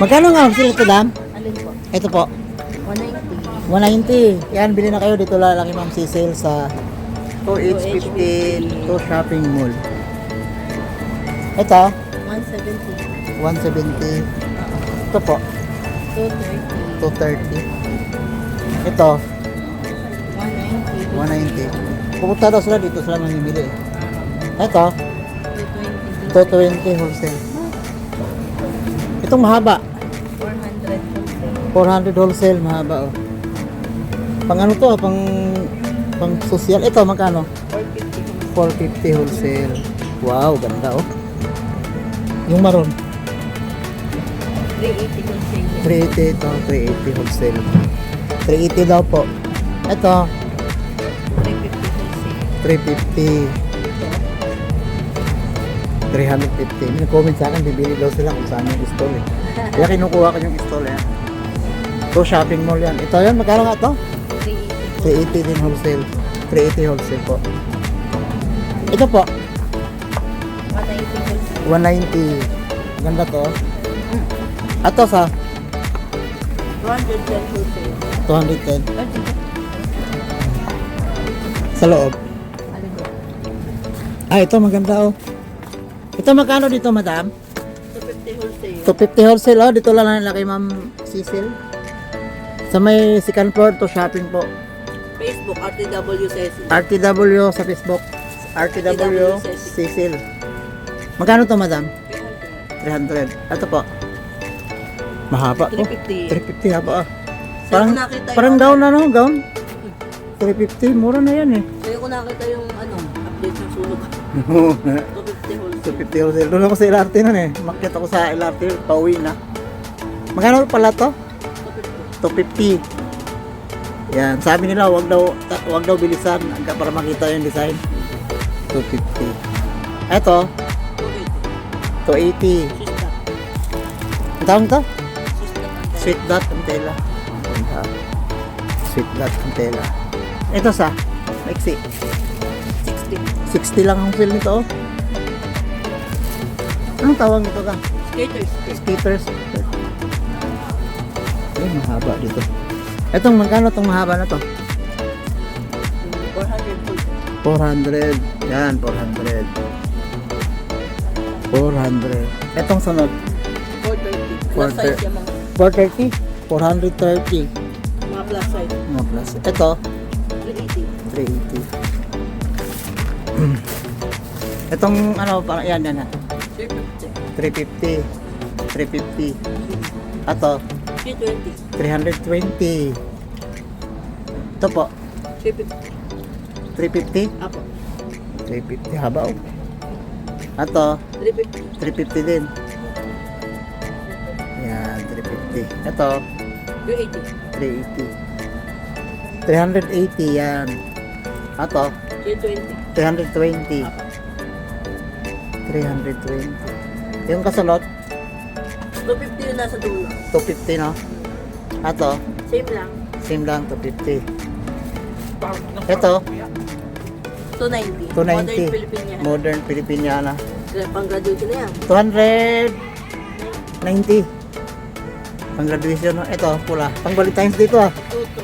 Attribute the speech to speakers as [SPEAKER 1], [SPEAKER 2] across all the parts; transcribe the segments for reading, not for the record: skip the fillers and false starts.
[SPEAKER 1] Magkano nga sila ito, dam?
[SPEAKER 2] Alin po?
[SPEAKER 1] Ito po.
[SPEAKER 2] 190.
[SPEAKER 1] 190. Yan, bili na kayo dito lang kay Ma'am Cecil sa 2H15 to shopping mall. Ito,
[SPEAKER 2] 170.
[SPEAKER 1] 170. Ito po,
[SPEAKER 2] 230.
[SPEAKER 1] 230. Ito,
[SPEAKER 2] 190.
[SPEAKER 1] 190. Pupunta daw sila dito, sila mamimili. Ito,
[SPEAKER 2] 220.
[SPEAKER 1] 220 wholesale. Itong mahaba,
[SPEAKER 2] 400.
[SPEAKER 1] 400 wholesale, mahaba oh. Pang ano to, pang social. Ito magkano?
[SPEAKER 2] 450.
[SPEAKER 1] 450 wholesale. Wow, ganda oh. Yung maroon,
[SPEAKER 2] 380 wholesale.
[SPEAKER 1] 380 ito, 380 wholesale. 380 daw po. Ito,
[SPEAKER 2] 350 wholesale.
[SPEAKER 1] 350. 350. May comment sa akin, bibili daw sila kung saan yung stall eh. Kaya kinukuha ko yung stall eh. Ito, shopping mall yan. Ito yan, magkano nga ito?
[SPEAKER 2] 380.
[SPEAKER 1] 380 din wholesale. 380 wholesale po. Ito po,
[SPEAKER 2] 190 wholesale.
[SPEAKER 1] 190. Ganda to. Ato sa
[SPEAKER 2] 210 wholesale.
[SPEAKER 1] 210. Sa loob.
[SPEAKER 2] Alin po?
[SPEAKER 1] Ah, ito maganda oh. Ito magkano dito, madam?
[SPEAKER 2] 250 wholesale.
[SPEAKER 1] 250 wholesale oh. Dito lang nila kay Ma'am Cecil. Sa may second floor to shopping po.
[SPEAKER 2] Facebook, RTW Cecil.
[SPEAKER 1] RTW sa Facebook. RTW Cecil. Magkano to, madam? 300. Ito po. Mahaba po.
[SPEAKER 2] 350.
[SPEAKER 1] 350 haba ah.
[SPEAKER 2] Sa'yo
[SPEAKER 1] Parang,
[SPEAKER 2] ko nakita yung
[SPEAKER 1] parang gown na no, gown. 350, mura na yan eh.
[SPEAKER 2] Sa'yo ko nakita yung update ng sunog. 250 wholesale.
[SPEAKER 1] 250 wholesale. Doon ako sa LRT nun eh. Makyat ako sa LRT, pauwi na. Magkano pala to?
[SPEAKER 2] 250.
[SPEAKER 1] 250. Yan, sabi nila wag daw bilisan para makita yung design. 250. Ito, 280.
[SPEAKER 2] 280. Sister.
[SPEAKER 1] Ang tawag to?
[SPEAKER 2] Sister.
[SPEAKER 1] Sweet dot ang tela. Ganda. Sweet dot ang tela. Ito sa Lexi.
[SPEAKER 2] 60.
[SPEAKER 1] 60 lang ang sale nito. Oh. Anong tawag nito ka?
[SPEAKER 2] Skaters.
[SPEAKER 1] Skaters. Ay, mahaba dito. Etong magkano tong mahaba na to?
[SPEAKER 2] 400 wholesale.
[SPEAKER 1] 400. Yan, 400. 400. Etong sunod,
[SPEAKER 2] 430. Plus size yung mga
[SPEAKER 1] 430. 430.
[SPEAKER 2] plus size.
[SPEAKER 1] Mga plus. Ito,
[SPEAKER 2] 380.
[SPEAKER 1] 380. Etong ano, parang yan, yan.
[SPEAKER 2] 350.
[SPEAKER 1] 350. 350. Ato,
[SPEAKER 2] 320.
[SPEAKER 1] 320. Ito po,
[SPEAKER 2] 350.
[SPEAKER 1] 350.
[SPEAKER 2] Apo.
[SPEAKER 1] 350 haba oh. Ato,
[SPEAKER 2] 350.
[SPEAKER 1] 350 din. Yan, 350. Ito,
[SPEAKER 2] 380.
[SPEAKER 1] 380. 380 yan. Ato,
[SPEAKER 2] 320.
[SPEAKER 1] 320.
[SPEAKER 2] Apo.
[SPEAKER 1] 320. Yung kasunod,
[SPEAKER 2] 250 yung nasa dulo.
[SPEAKER 1] 250 no? Ato,
[SPEAKER 2] Same lang.
[SPEAKER 1] same lang, 250. Ito,
[SPEAKER 2] 290.
[SPEAKER 1] 290.
[SPEAKER 2] Modern Filipina.
[SPEAKER 1] Modern Filipiniana.
[SPEAKER 2] Pang graduation na yan.
[SPEAKER 1] 290. Pang graduation no? Ito, pula. Pang Valentine's Day to ah.
[SPEAKER 2] Tuto.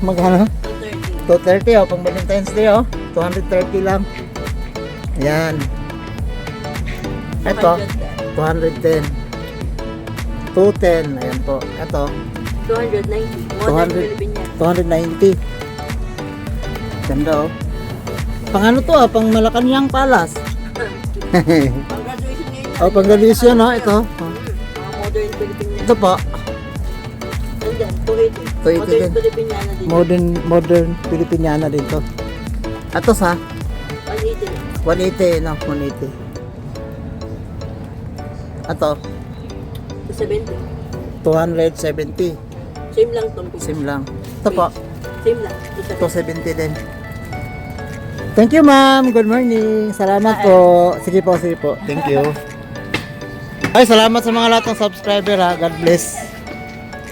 [SPEAKER 1] Magkano?
[SPEAKER 2] 230.
[SPEAKER 1] 230 oh, pang Valentine's Day oh. 230 lang. Yan. Ito, 210. 210, ayan po. Ito,
[SPEAKER 2] 290. Modern
[SPEAKER 1] 200.
[SPEAKER 2] Filipina.
[SPEAKER 1] 290. Ganda oh. Pang ano to ah, pang Malacanang Palace.
[SPEAKER 2] Pang graduation ngayon.
[SPEAKER 1] Oh, pang graduation oh, ito. Oh.
[SPEAKER 2] Mga modern Filipina.
[SPEAKER 1] Ito po,
[SPEAKER 2] Andyan, 280.
[SPEAKER 1] 280
[SPEAKER 2] Modern
[SPEAKER 1] din.
[SPEAKER 2] Filipina na din.
[SPEAKER 1] modern Filipiniana din to. Ito sa
[SPEAKER 2] 180.
[SPEAKER 1] 180 no, 180. Ito,
[SPEAKER 2] 270.
[SPEAKER 1] 270.
[SPEAKER 2] Same lang tong piece.
[SPEAKER 1] Same lang. Ito po,
[SPEAKER 2] Same lang.
[SPEAKER 1] 270 din. Thank you, ma'am. Good morning. Salamat po. Sige po, sige po. Thank you. Ay, salamat sa mga lahat ng subscriber ha. God bless.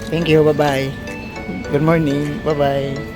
[SPEAKER 1] Thank you. Bye-bye. Good morning. Bye-bye.